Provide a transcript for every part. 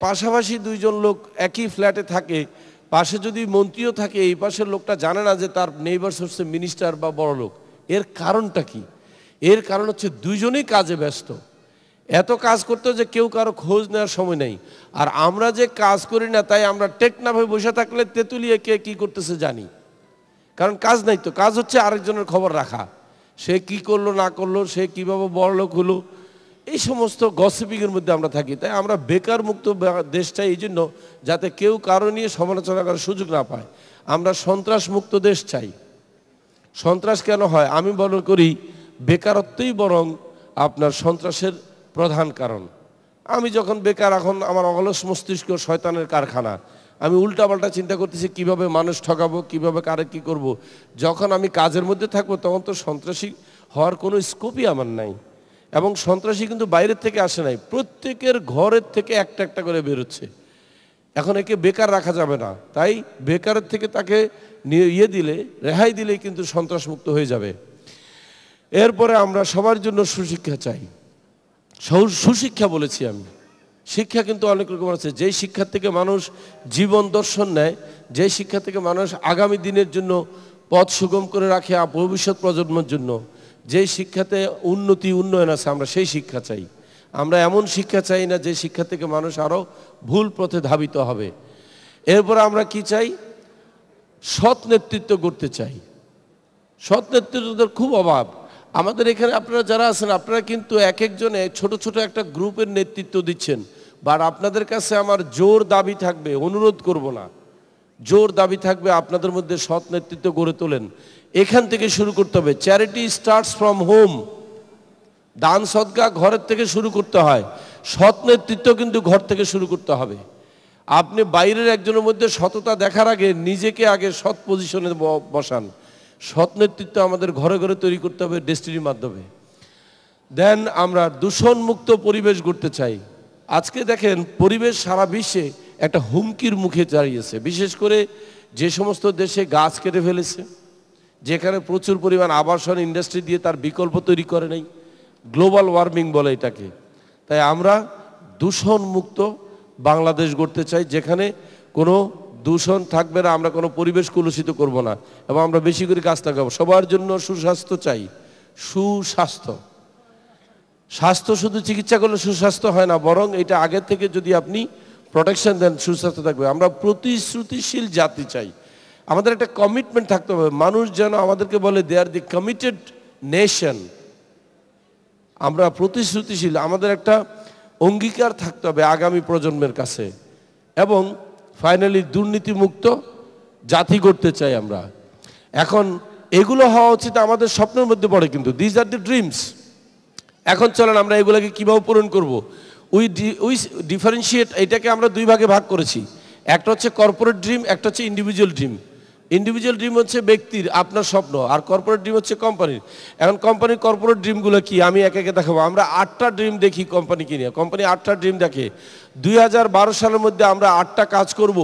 পাশাপাশি দুইজন লোক একই ফ্ল্যাটে থাকে, পাশে যদি মন্ত্রীও থাকে, এই পাশের লোকটা জানে না যে তার নেইবার্স হচ্ছে মিনিস্টার বা বড় লোক। এর কারণটা কি? এর কারণ হচ্ছে দুইজনেই কাজে ব্যস্ত, এত কাজ করতে যে কেউ কারো খোঁজ নেওয়ার সময় নেই। আর আমরা যে কাজ করি না, তাই আমরা টেকনাফে বসে থাকলে তেঁতুলিয়ে কে কী করতেছে জানি, কারণ কাজ নাই। তো কাজ হচ্ছে আরেকজনের খবর রাখা, সে কি করলো না করলো, সে কীভাবে বড়লোক হলো, এই সমস্ত গসিপিংয়ের মধ্যে আমরা থাকি। তাই আমরা বেকার মুক্ত দেশ চাই, এই জন্য যাতে কেউ কারো নিয়ে সমালোচনা করার সুযোগ না পায়। আমরা সন্ত্রাস মুক্ত দেশ চাই। সন্ত্রাস কেন হয়? আমি মনে করি বেকারত্বই বরং আপনার সন্ত্রাসের প্রধান কারণ। আমি যখন বেকার, এখন আমার অলস মস্তিষ্ক শয়তানের কারখানা, আমি উল্টাপাল্টা চিন্তা করতেছি কিভাবে মানুষ ঠকাবো, কিভাবে কারে কি করব। যখন আমি কাজের মধ্যে থাকবো তখন তো সন্ত্রাসী হওয়ার কোনো স্কোপই আমার নাই। এবং সন্ত্রাসী কিন্তু বাইরের থেকে আসে নাই, প্রত্যেকের ঘরের থেকে একটা একটা করে বেরোচ্ছে। এখন একে বেকার রাখা যাবে না, তাই বেকারের থেকে তাকে দিলে, রেহাই দিলেই কিন্তু সন্ত্রাস মুক্ত হয়ে যাবে। এরপরে আমরা সবার জন্য সুশিক্ষা চাই। সুশিক্ষা বলেছি আমি, শিক্ষা কিন্তু অনেক রকম আছে। যেই শিক্ষা থেকে মানুষ জীবন দর্শন নেয়, যেই শিক্ষা থেকে মানুষ আগামী দিনের জন্য পথ সুগম করে রাখে ভবিষ্যৎ প্রজন্মের জন্য, যেই শিক্ষাতে উন্নয়ন আছে, আমরা সেই শিক্ষা চাই। আমরা এমন শিক্ষা চাই না যে শিক্ষা থেকে মানুষ আরও ভুল পথে ধাবিত হবে। এরপর আমরা কি চাই? সৎ নেতৃত্ব করতে চাই। সৎ নেতৃত্বের খুব অভাব আমাদের এখানে। আপনারা যারা আছেন, আপনারা কিন্তু এক একজনে ছোট ছোট একটা গ্রুপের নেতৃত্ব দিচ্ছেন। বাট আপনাদের কাছে আমার জোর দাবি থাকবে, অনুরোধ করব না, জোর দাবি থাকবে আপনাদের মধ্যে সৎ নেতৃত্ব গড়ে তোলেন। এখান থেকে শুরু করতে হবে। Charity starts from home. দান সদকা ঘরের থেকে শুরু করতে হয়, সৎ নেতৃত্ব কিন্তু ঘর থেকে শুরু করতে হবে। আপনি বাইরের একজনের মধ্যে সততা দেখার আগে নিজেকে আগে সৎ পজিশনে বসান। সৎ নেতৃত্ব আমাদের ঘরে ঘরে তৈরি করতে হবে ডেস্টিনির মাধ্যমে। দেন আমরা দূষণমুক্ত পরিবেশ গড়তে চাই। আজকে দেখেন পরিবেশ সারা বিশ্বে একটা হুমকির মুখে দাঁড়িয়েছে, বিশেষ করে যে সমস্ত দেশে গাছ কেটে ফেলেছে, যেখানে প্রচুর পরিমাণ আবাসন ইন্ডাস্ট্রি দিয়ে তার বিকল্প তৈরি করে নাই, গ্লোবাল ওয়ার্মিং বলে এটাকে। তাই আমরা দূষণমুক্ত বাংলাদেশ গড়তে চাই, যেখানে কোনো দূষণ থাকবে না, আমরা কোনো পরিবেশ কলুষিত করব না, এবং আমরা বেশি করে গাছ লাগাবো। সবার জন্য সুস্বাস্থ্য চাই। সুস্বাস্থ্য, স্বাস্থ্য শুধু চিকিৎসা করলে সুস্বাস্থ্য হয় না, বরং এটা আগের থেকে যদি আপনি প্রোটেকশন দেন সুস্বাস্থ্য থাকবে। আমরা প্রতিশ্রুতিশীল জাতি চাই। আমাদের একটা কমিটমেন্ট থাকতে হবে, মানুষ যেন আমাদেরকে বলে দে আর দি কমিটেড নেশন। আমরা প্রতিশ্রুতিশীল, আমাদের একটা অঙ্গীকার থাকতে হবে আগামী প্রজন্মের কাছে। এবং ফাইনালি দুর্নীতিমুক্ত জাতি করতে চাই আমরা। এখন এগুলো হওয়া উচিত আমাদের স্বপ্নের মধ্যে পড়ে, কিন্তু দিস আর দি ড্রিমস। এখন চলেন আমরা এগুলোকে কীভাবে পূরণ করব। উই ডিফারেন্সিয়েট, এটাকে আমরা দুই ভাগে ভাগ করেছি। একটা হচ্ছে কর্পোরেট ড্রিম, একটা হচ্ছে ইন্ডিভিজুয়াল ড্রিম। ইন্ডিভিজুয়াল ড্রিম হচ্ছে ব্যক্তির, আপনার স্বপ্ন, আর কর্পোরেট ড্রিম হচ্ছে কোম্পানির। এখন কোম্পানির কর্পোরেট ড্রিমগুলো কি আমি একে একে দেখাবো। আমরা 8টা ড্রিম দেখি কোম্পানিকে নিয়ে, কোম্পানি 8টা ড্রিম দেখে। 2012 সালের মধ্যে আমরা 8টা কাজ করব,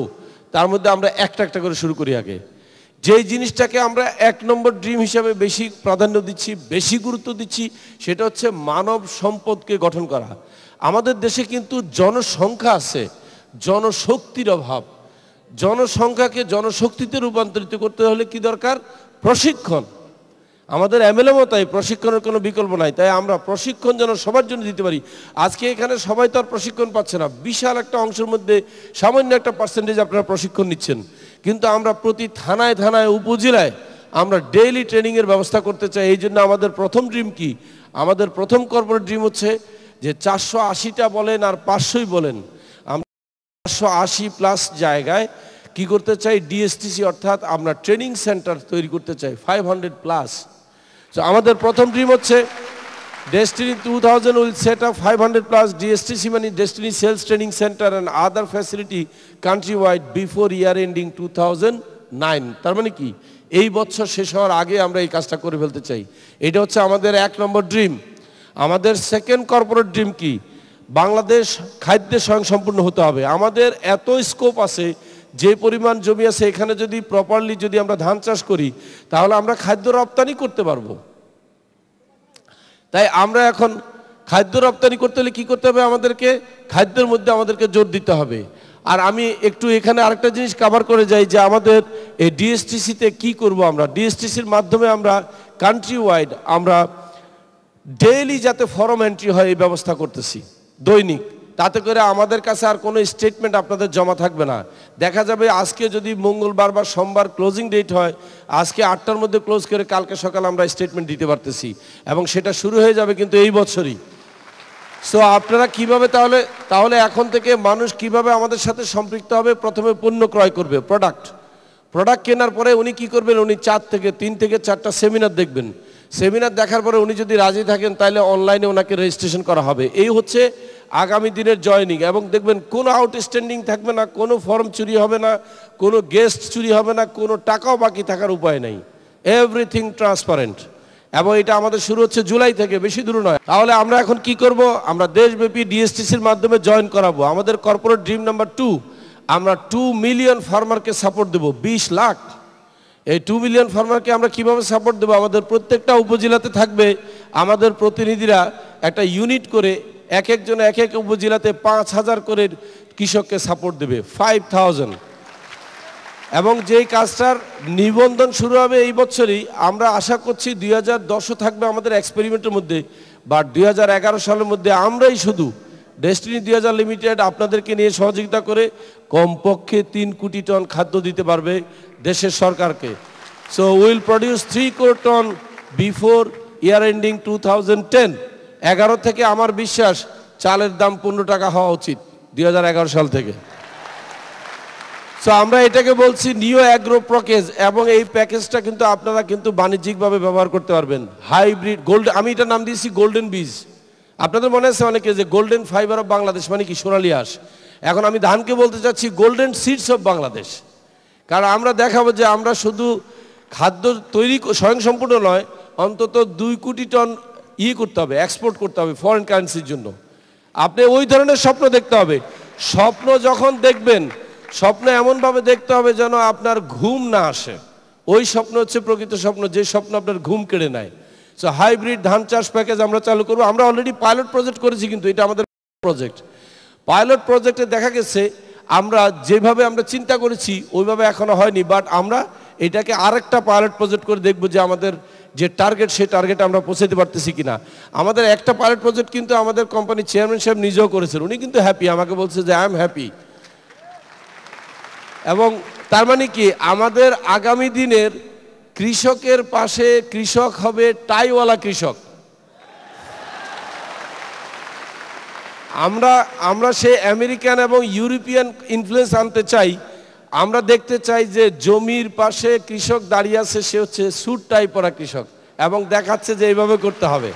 তার মধ্যে আমরা একটা একটা করে শুরু করি আগে। যেই জিনিসটাকে আমরা 1 নম্বর ড্রিম হিসাবে বেশি প্রাধান্য দিচ্ছি, বেশি গুরুত্ব দিচ্ছি, সেটা হচ্ছে মানব সম্পদকে গঠন করা। আমাদের দেশে কিন্তু জনসংখ্যা আছে, জনশক্তির অভাব। জনসংখ্যাকে জনশক্তিতে রূপান্তরিত করতে হলে কি দরকার? প্রশিক্ষণ। আমাদের এমএলএ তাই, প্রশিক্ষণের কোনো বিকল্প নাই। তাই আমরা প্রশিক্ষণ যেন সবার জন্য দিতে পারি। আজকে এখানে সবাই তো আর প্রশিক্ষণ পাচ্ছে না, বিশাল একটা অংশের মধ্যে সামান্য একটা পার্সেন্টেজ আপনারা প্রশিক্ষণ নিচ্ছেন। কিন্তু আমরা প্রতি থানায় থানায় উপজেলায় আমরা ডেইলি ট্রেনিংয়ের ব্যবস্থা করতে চাই। এই জন্য আমাদের প্রথম ড্রিম কি? আমাদের প্রথম কর্পোরেট ড্রিম হচ্ছে যে 480টা বলেন আর 500ই বলেন, আমরা 480+ জায়গায় কি করতে চাই? ডিএসটিসি অর্থাৎ আমরা ট্রেনিং সেন্টার তৈরি করতে চাই 500+। তো আমাদের প্রথম ড্রিম হচ্ছে Destiny 2000 will set up 500+ DSTC মানে Destiny Sales Training Center and other facility countrywide before year ending 2009। তার মানে কি এই বছর শেষ হওয়ার আগে আমরা এই কাজটা করে ফেলতে চাই। এটা হচ্ছে আমাদের 1 নম্বর ড্রিম। আমাদের সেকেন্ড কর্পোরেট ড্রিম কি? বাংলাদেশ খাদ্যে স্বয়ংসম্পূর্ণ হতে হবে। আমাদের এত স্কোপ আছে, যে পরিমাণ জমি আছে এখানে যদি প্রপারলি যদি আমরা ধান চাষ করি তাহলে আমরা খাদ্য রপ্তানি করতে পারবো। তাই আমরা এখন খাদ্য রপ্তানি করতে হলে কী করতে হবে? আমাদেরকে খাদ্যের মধ্যে আমাদেরকে জোর দিতে হবে। আর আমি একটু এখানে আরেকটা জিনিস কভার করে যাই যে আমাদের এই ডিএসটিসিতে কি করব আমরা। ডিএসটিসির মাধ্যমে আমরা কান্ট্রি ওয়াইড আমরা ডেইলি যাতে ফরম এন্ট্রি হয় এই ব্যবস্থা করতেছি, দৈনিক। তাতে করে আমাদের কাছে আর কোনো স্টেটমেন্ট আপনাদের জমা থাকবে না। দেখা যাবে আজকে যদি মঙ্গলবার বা সোমবার ক্লোজিং ডেট হয়, আজকে 8টার মধ্যে ক্লোজ করে কালকে সকালে আমরা স্টেটমেন্ট দিতে পারতেছি, এবং সেটা শুরু হয়ে যাবে কিন্তু এই বছরই। সো আপনারা কিভাবে তাহলে এখন থেকে মানুষ কিভাবে আমাদের সাথে সম্পৃক্ত হবে? প্রথমে পণ্য ক্রয় করবে, প্রোডাক্ট কেনার পরে উনি কি করবেন? উনি 3 থেকে 4টা সেমিনার দেখবেন। সেমিনার দেখার পরে উনি যদি রাজি থাকেন তাহলে অনলাইনে ওনাকে রেজিস্ট্রেশন করা হবে। এই হচ্ছে আগামী দিনের জয়নিং। এবং দেখবেন কোনো আউটস্ট্যান্ডিং থাকবে না, কোনো ফর্ম চুরি হবে না, কোনো গেস্ট চুরি হবে না, কোনো টাকাও বাকি থাকার উপায় নেই। Everything transparent. এবং এটা আমাদের শুরু হচ্ছে জুলাই থেকে, বেশি দূর নয়। তাহলে আমরা এখন কি করব? আমরা দেশব্যাপী ডিএসটিসির মাধ্যমে জয়েন করাবো। আমাদের কর্পোরেট ড্রিম নাম্বার 2, আমরা 2 মিলিয়ন ফার্মারকে সাপোর্ট দেবো, 20 লাখ। এই 2 মিলিয়ন ফার্মারকে আমরা কিভাবে সাপোর্ট দেবো? আমাদের প্রত্যেকটা উপজেলাতে থাকবে আমাদের প্রতিনিধিরা একটা ইউনিট করে, এক একজনে এক এক উপজেলাতে 5000 করে কৃষককে সাপোর্ট দেবে, 5000। এবং যেই কাজটার নিবন্ধন শুরু হবে এই বছরই, আমরা আশা করছি 2010 থাকবে আমাদের এক্সপেরিমেন্টের মধ্যে, বাট 2011 সালের মধ্যে আমরাই শুধু ডেস্টিনি 2000 লিমিটেড আপনাদেরকে নিয়ে সহযোগিতা করে কমপক্ষে 3 কোটি টন খাদ্য দিতে পারবে দেশের সরকারকে। সো উইল প্রডিউস 3 কোটি টন বিফোর ইয়ার এন্ডিং 2010। 11 থেকে আমার বিশ্বাস চালের দাম 15 টাকা হওয়া উচিত 2011 সাল থেকে। সো আমরা এটাকে বলছি নিউ অ্যাগ্রো প্যাকেজ, এবং এই প্যাকেজটা কিন্তু আপনারা কিন্তু বাণিজ্যিকভাবে ব্যবহার করতে পারবেন। হাইব্রিড গোল্ড, আমি এটার নাম দিয়েছি গোল্ডেন বীজ। আপনাদের মনে আছে অনেকে যে গোল্ডেন ফাইবার অফ বাংলাদেশ মানে কি? সোনালী আঁশ। এখন আমি ধানকে বলতে চাচ্ছি গোল্ডেন সিডস অফ বাংলাদেশ। কারণ আমরা দেখাবো যে আমরা শুধু খাদ্য তৈরি স্বয়ংসম্পূর্ণ নয়, অন্তত 2 কোটি টন করতে হবে, এক্সপোর্ট করতে হবে ফরেন কারেন্সির জন্য। আপনি ওই ধরনের স্বপ্ন দেখতে হবে। স্বপ্ন যখন দেখবেন, স্বপ্ন এমনভাবে দেখতে হবে যেন আপনার ঘুম না আসে। ওই স্বপ্ন হচ্ছে প্রকৃত স্বপ্ন, যে স্বপ্ন আপনার ঘুম কেড়ে নেয়। সো হাইব্রিড ধান চাষ প্যাকেজ আমরা চালু করবো। আমরা অলরেডি পাইলট প্রজেক্ট করেছি, কিন্তু এটা আমাদের প্রজেক্ট। পাইলট প্রজেক্টে দেখা গেছে আমরা যেভাবে আমরা চিন্তা করেছি ওইভাবে এখনো হয়নি, বাট আমরা এটাকে আরেকটা পাইলট প্রজেক্ট করে দেখবো যে আমাদের যে টার্গেট, সেই টার্গেটে আমরা পৌঁছাতে পারতেছি কিনা। আমাদের একটা পাইলট প্রজেক্ট কিন্তু আমাদের কোম্পানির চেয়ারম্যান সাহেব নিজেও করেছেন, উনি কিন্তু হ্যাপি, আমাকে বলছে যে আই এম হ্যাপি। এবং তার মানে কি, আমাদের আগামী দিনের কৃষকের পাশে কৃষক হবে টাইওয়ালা কৃষক। আমরা সে আমেরিকান এবং ইউরোপিয়ান ইনফ্লুয়েন্স আনতে চাই। আমরা দেখতে চাই যে জমির পাশে কৃষক দাঁড়িয়ে আছে, সে হচ্ছে স্যুট টাই পরা কৃষক, এবং দেখাচ্ছে যে এইভাবে করতে হবে।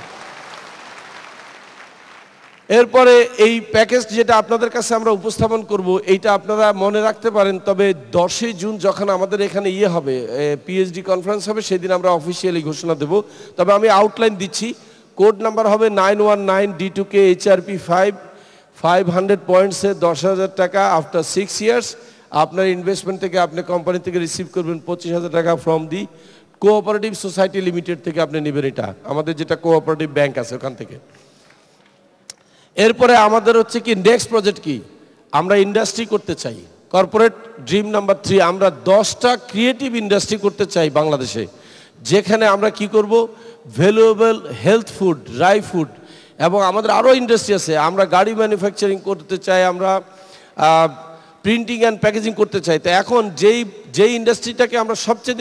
এরপরে এই প্যাকেজ যেটা আপনাদের কাছে আমরা উপস্থাপন করব, এইটা আপনারা মনে রাখতে পারেন। তবে 10ই জুন যখন আমাদের এখানে হবে, পিএইচডি কনফারেন্স হবে, সেদিন আমরা অফিসিয়ালি ঘোষণা দেব। তবে আমি আউটলাইন দিচ্ছি। কোড নাম্বার হবে 919 D2K HRP 500 পয়েন্টসে 10,000 টাকা। আফটার 6 ইয়ার্স আপনার ইনভেস্টমেন্ট থেকে আপনি কোম্পানি থেকে রিসিভ করবেন 25,000 টাকা from the cooperative society limited থেকে আপনি নেবেন। এটা আমাদের যেটা কোঅপারেটিভ ব্যাংক আছে ওখান থেকে। এরপরে আমাদের হচ্ছে কি নেক্সট প্রজেক্ট কি, আমরা ইন্ডাস্ট্রি করতে চাই। কর্পোরেট ড্রিম নাম্বার 3, আমরা 10টা ক্রিয়েটিভ ইন্ডাস্ট্রি করতে চাই বাংলাদেশে, যেখানে আমরা কি করব, valuable health food, dry food, এবং আমাদের আরও ইন্ডাস্ট্রি আছে। আমরা গাড়ি ম্যানুফ্যাকচারিং করতে চাই, আমরা প্রিন্টিং অ্যান্ড প্যাকেজিং করতে চাই। তো এখন যেই ইন্ডাস্ট্রিটাকে আমরা সবচেয়ে